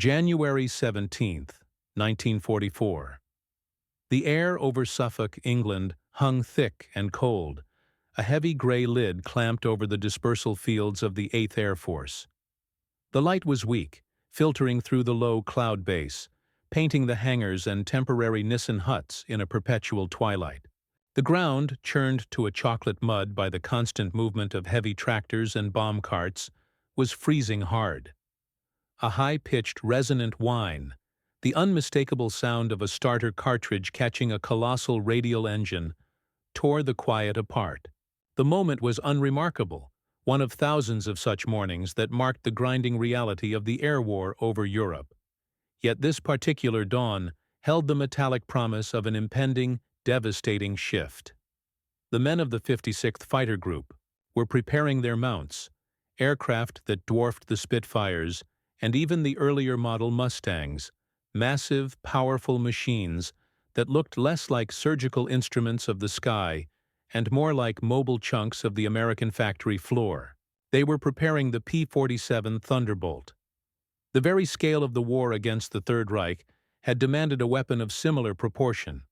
January 17, 1944. The air over Suffolk, England, hung thick and cold, a heavy gray lid clamped over the dispersal fields of the 8th Air Force. The light was weak, filtering through the low cloud base, painting the hangars and temporary Nissen huts in a perpetual twilight. The ground, churned to a chocolate mud by the constant movement of heavy tractors and bomb carts, was freezing hard. A high-pitched, resonant whine, the unmistakable sound of a starter cartridge catching a colossal radial engine, tore the quiet apart. The moment was unremarkable, one of thousands of such mornings that marked the grinding reality of the air war over Europe. Yet this particular dawn held the metallic promise of an impending, devastating shift. The men of the 56th Fighter Group were preparing their mounts, aircraft that dwarfed the Spitfires and even the earlier model Mustangs, massive, powerful machines that looked less like surgical instruments of the sky and more like mobile chunks of the American factory floor. They were preparing the P-47 Thunderbolt. The very scale of the war against the Third Reich had demanded a weapon of similar proportion.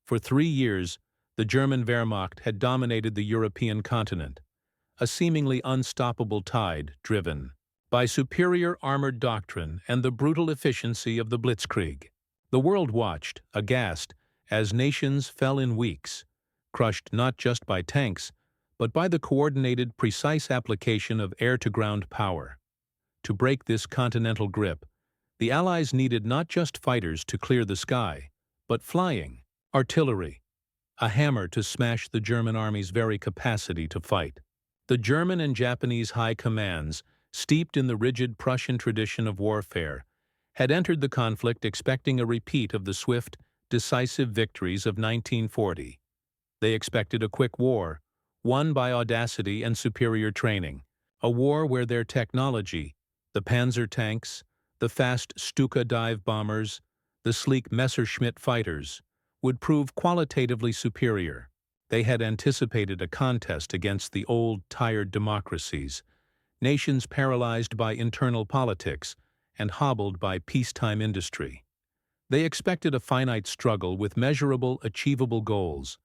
For 3 years, the German Wehrmacht had dominated the European continent, a seemingly unstoppable tide driven by superior armored doctrine and the brutal efficiency of the blitzkrieg. The world watched, aghast, as nations fell in weeks, crushed not just by tanks, but by the coordinated, precise application of air-to-ground power. To break this continental grip, the Allies needed not just fighters to clear the sky, but flying, artillery, a hammer to smash the German army's very capacity to fight. The German and Japanese high commands, steeped in the rigid Prussian tradition of warfare, had entered the conflict expecting a repeat of the swift, decisive victories of 1940. They expected a quick war, won by audacity and superior training, a war where their technology, the Panzer tanks, the fast Stuka dive bombers, the sleek Messerschmitt fighters, would prove qualitatively superior. They had anticipated a contest against the old, tired democracies, nations paralyzed by internal politics and hobbled by peacetime industry. They expected a finite struggle with measurable, achievable goals,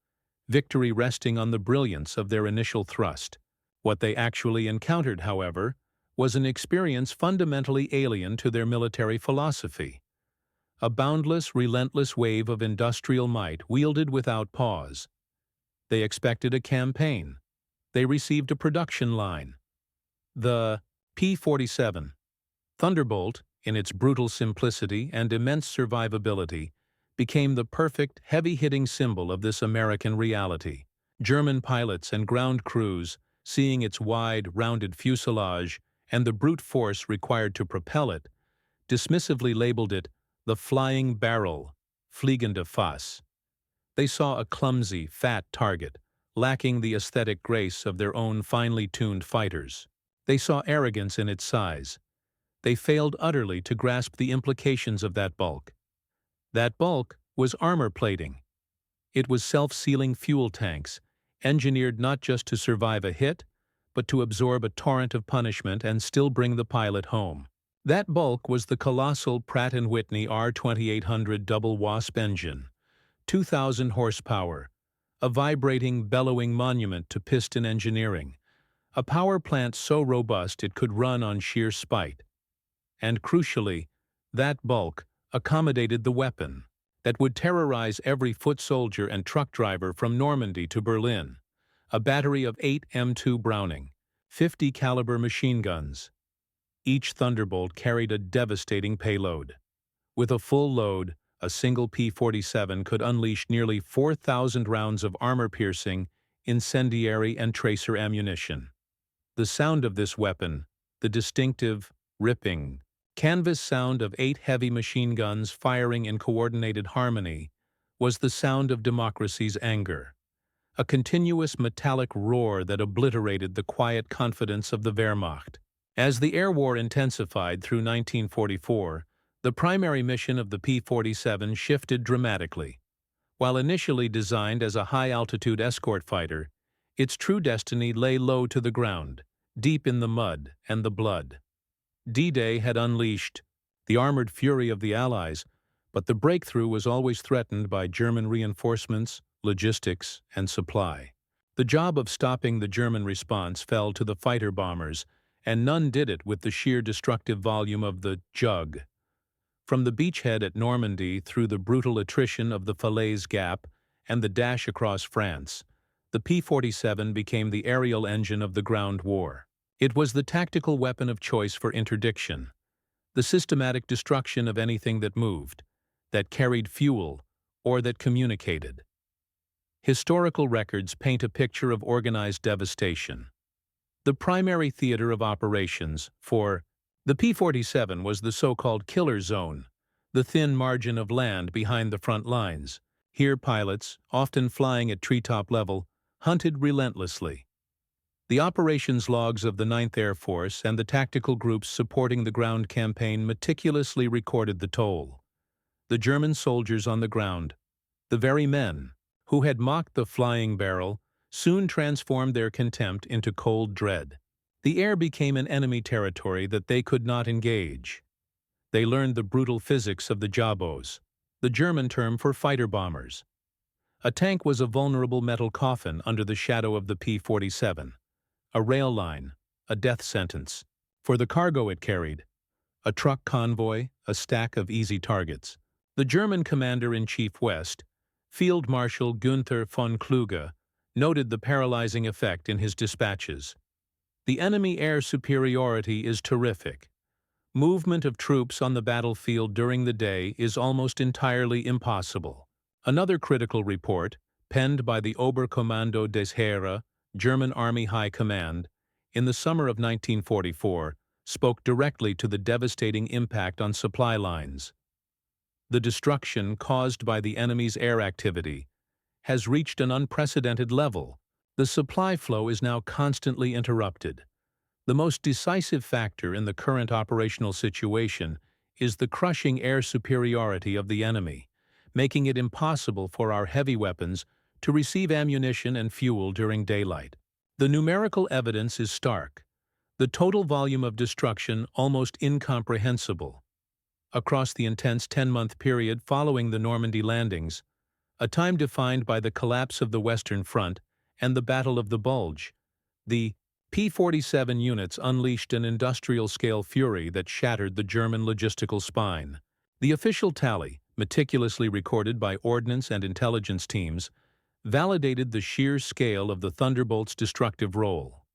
victory resting on the brilliance of their initial thrust. What they actually encountered, however, was an experience fundamentally alien to their military philosophy. A boundless, relentless wave of industrial might wielded without pause. They expected a campaign. They received a production line. The P-47 Thunderbolt, in its brutal simplicity and immense survivability, became the perfect, heavy-hitting symbol of this American reality. German pilots and ground crews, seeing its wide, rounded fuselage and the brute force required to propel it, dismissively labeled it the Flying Barrel, Fliegende Fass. They saw a clumsy, fat target, lacking the aesthetic grace of their own finely tuned fighters. They saw arrogance in its size. They failed utterly to grasp the implications of that bulk. That bulk was armor plating. It was self-sealing fuel tanks, engineered not just to survive a hit, but to absorb a torrent of punishment and still bring the pilot home. That bulk was the colossal Pratt & Whitney R2800 double WASP engine, 2,000 horsepower, a vibrating, bellowing monument to piston engineering, a power plant so robust it could run on sheer spite. And crucially, that bulk accommodated the weapon that would terrorize every foot soldier and truck driver from Normandy to Berlin, a battery of 8 M2 Browning, 50 caliber machine guns. Each Thunderbolt carried a devastating payload. With a full load, a single P-47 could unleash nearly 4,000 rounds of armor-piercing, incendiary and tracer ammunition. The sound of this weapon, the distinctive, ripping, canvas sound of 8 heavy machine guns firing in coordinated harmony, was the sound of democracy's anger, a continuous metallic roar that obliterated the quiet confidence of the Wehrmacht. As the air war intensified through 1944, the primary mission of the P-47 shifted dramatically. While initially designed as a high-altitude escort fighter, its true destiny lay low to the ground, deep in the mud and the blood. D-Day had unleashed the armored fury of the Allies, but the breakthrough was always threatened by German reinforcements, logistics, and supply. The job of stopping the German response fell to the fighter bombers, and none did it with the sheer destructive volume of the Jug. From the beachhead at Normandy through the brutal attrition of the Falaise Gap and the dash across France, the P-47 became the aerial engine of the ground war. It was the tactical weapon of choice for interdiction, the systematic destruction of anything that moved, that carried fuel, or that communicated. Historical records paint a picture of organized devastation. The primary theater of operations for the P-47 was the so-called killer zone, the thin margin of land behind the front lines. Here pilots, often flying at treetop level, hunted relentlessly. The operations logs of the 9th Air Force and the tactical groups supporting the ground campaign meticulously recorded the toll. The German soldiers on the ground, the very men who had mocked the flying barrel, soon transformed their contempt into cold dread. The air became an enemy territory that they could not engage. They learned the brutal physics of the jabos, the German term for fighter bombers. A tank was a vulnerable metal coffin under the shadow of the P-47, a rail line, a death sentence. For the cargo it carried, a truck convoy, a stack of easy targets. The German Commander-in-Chief West, Field Marshal Günther von Kluge, noted the paralyzing effect in his dispatches. The enemy air superiority is terrific. Movement of troops on the battlefield during the day is almost entirely impossible. Another critical report, penned by the Oberkommando des Heere, German Army High Command, in the summer of 1944, spoke directly to the devastating impact on supply lines. The destruction caused by the enemy's air activity has reached an unprecedented level. The supply flow is now constantly interrupted. The most decisive factor in the current operational situation is the crushing air superiority of the enemy, making it impossible for our heavy weapons to receive ammunition and fuel during daylight. The numerical evidence is stark. The total volume of destruction almost incomprehensible. Across the intense 10-month period following the Normandy landings, a time defined by the collapse of the Western Front and the Battle of the Bulge, the P-47 units unleashed an industrial-scale fury that shattered the German logistical spine. The official tally, meticulously recorded by ordnance and intelligence teams, validated the sheer scale of the Thunderbolt's destructive role.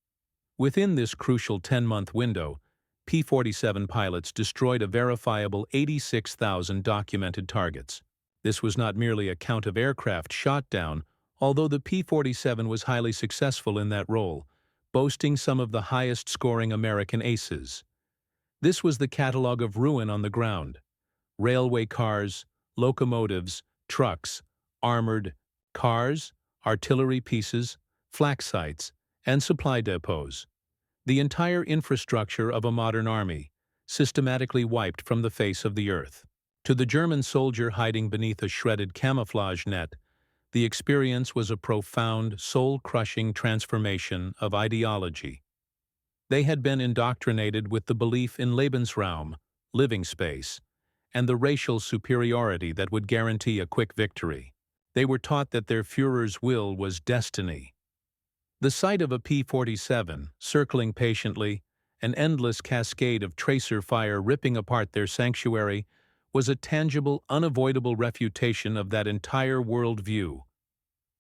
Within this crucial 10-month window, P-47 pilots destroyed a verifiable 86,000 documented targets. This was not merely a count of aircraft shot down, although the P-47 was highly successful in that role, boasting some of the highest-scoring American aces. This was the catalog of ruin on the ground: railway cars, locomotives, trucks, armored cars, artillery pieces, flak sites, and supply depots. The entire infrastructure of a modern army, systematically wiped from the face of the earth. To the German soldier hiding beneath a shredded camouflage net, the experience was a profound, soul-crushing transformation of ideology. They had been indoctrinated with the belief in Lebensraum, living space, and the racial superiority that would guarantee a quick victory. They were taught that their Führer's will was destiny. The sight of a P-47, circling patiently, an endless cascade of tracer fire ripping apart their sanctuary, was a tangible, unavoidable refutation of that entire worldview.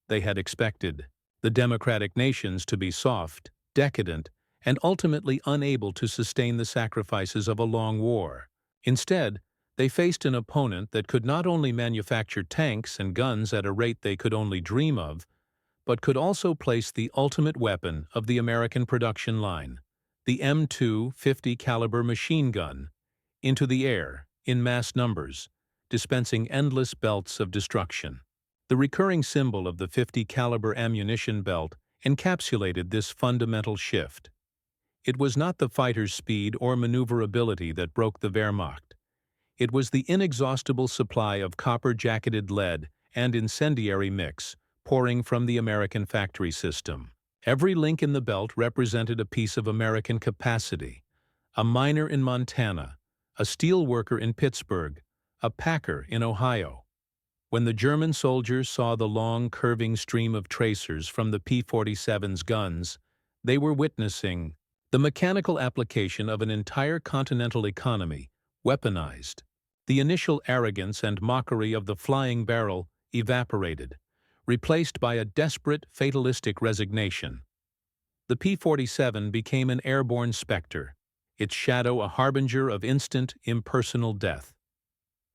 They had expected the democratic nations to be soft, decadent, and ultimately unable to sustain the sacrifices of a long war. Instead, they faced an opponent that could not only manufacture tanks and guns at a rate they could only dream of, but could also place the ultimate weapon of the American production line, the M2 50 caliber machine gun, into the air in mass numbers, dispensing endless belts of destruction. The recurring symbol of the 50 caliber ammunition belt encapsulated this fundamental shift. It was not the fighter's speed or maneuverability that broke the Wehrmacht. It was the inexhaustible supply of copper-jacketed lead and incendiary mix pouring from the American factory system. Every link in the belt represented a piece of American capacity: a miner in Montana, a steel worker in Pittsburgh, a packer in Ohio. When the German soldiers saw the long, curving stream of tracers from the P-47's guns, they were witnessing the mechanical application of an entire continental economy, weaponized. The initial arrogance and mockery of the flying barrel evaporated, replaced by a desperate, fatalistic resignation. The P-47 became an airborne specter, its shadow a harbinger of instant, impersonal death.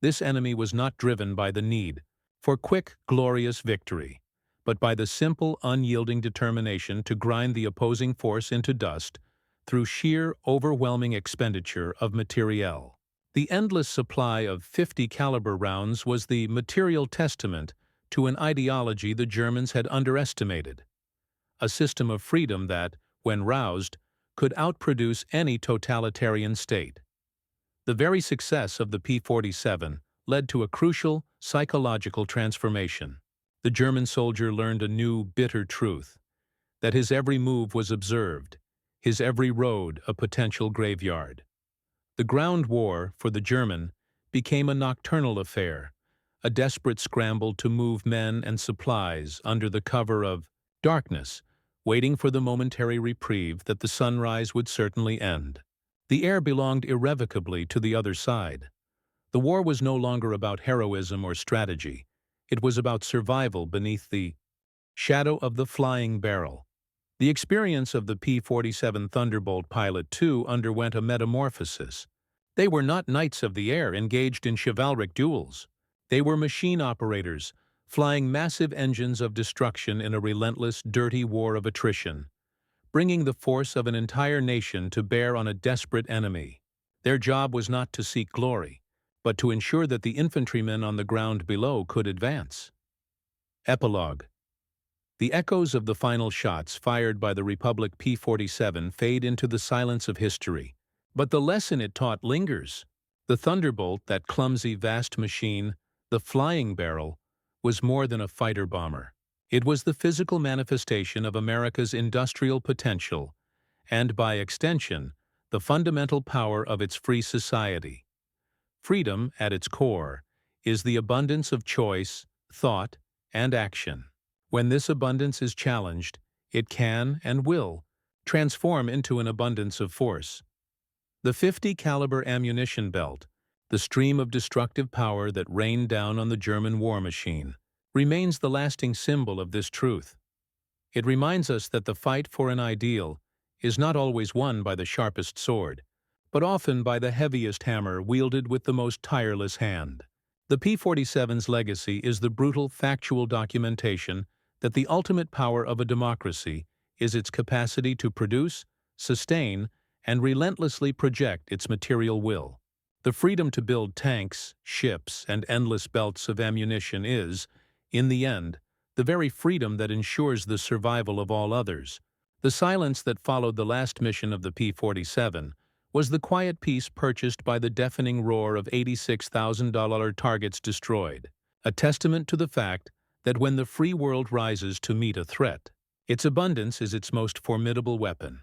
This enemy was not driven by the need for quick, glorious victory, but by the simple, unyielding determination to grind the opposing force into dust through sheer, overwhelming expenditure of materiel. The endless supply of 50 caliber rounds was the material testament to an ideology the Germans had underestimated, a system of freedom that, when roused, could outproduce any totalitarian state. The very success of the P-47 led to a crucial psychological transformation. The German soldier learned a new, bitter truth, that his every move was observed, his every road a potential graveyard. The ground war, for the German, became a nocturnal affair, a desperate scramble to move men and supplies under the cover of darkness, waiting for the momentary reprieve that the sunrise would certainly end. The air belonged irrevocably to the other side. The war was no longer about heroism or strategy. It was about survival beneath the shadow of the flying barrel. The experience of the P-47 Thunderbolt pilot, too, underwent a metamorphosis. They were not knights of the air engaged in chivalric duels. They were machine operators, flying massive engines of destruction in a relentless, dirty war of attrition, bringing the force of an entire nation to bear on a desperate enemy. Their job was not to seek glory, but to ensure that the infantrymen on the ground below could advance. Epilogue. The echoes of the final shots fired by the Republic P-47 fade into the silence of history, but the lesson it taught lingers. The Thunderbolt, that clumsy, vast machine, the flying barrel, was more than a fighter-bomber. It was the physical manifestation of America's industrial potential, and by extension, the fundamental power of its free society. Freedom, at its core, is the abundance of choice, thought, and action. When this abundance is challenged, it can, and will, transform into an abundance of force. The 50 caliber ammunition belt, the stream of destructive power that rained down on the German war machine, remains the lasting symbol of this truth. It reminds us that the fight for an ideal is not always won by the sharpest sword, but often by the heaviest hammer wielded with the most tireless hand. The P-47's legacy is the brutal, factual documentation that the ultimate power of a democracy is its capacity to produce, sustain, and relentlessly project its material will. The freedom to build tanks, ships, and endless belts of ammunition is, in the end, the very freedom that ensures the survival of all others. The silence that followed the last mission of the P-47 was the quiet peace purchased by the deafening roar of $86,000 targets destroyed, a testament to the fact that when the free world rises to meet a threat, its abundance is its most formidable weapon.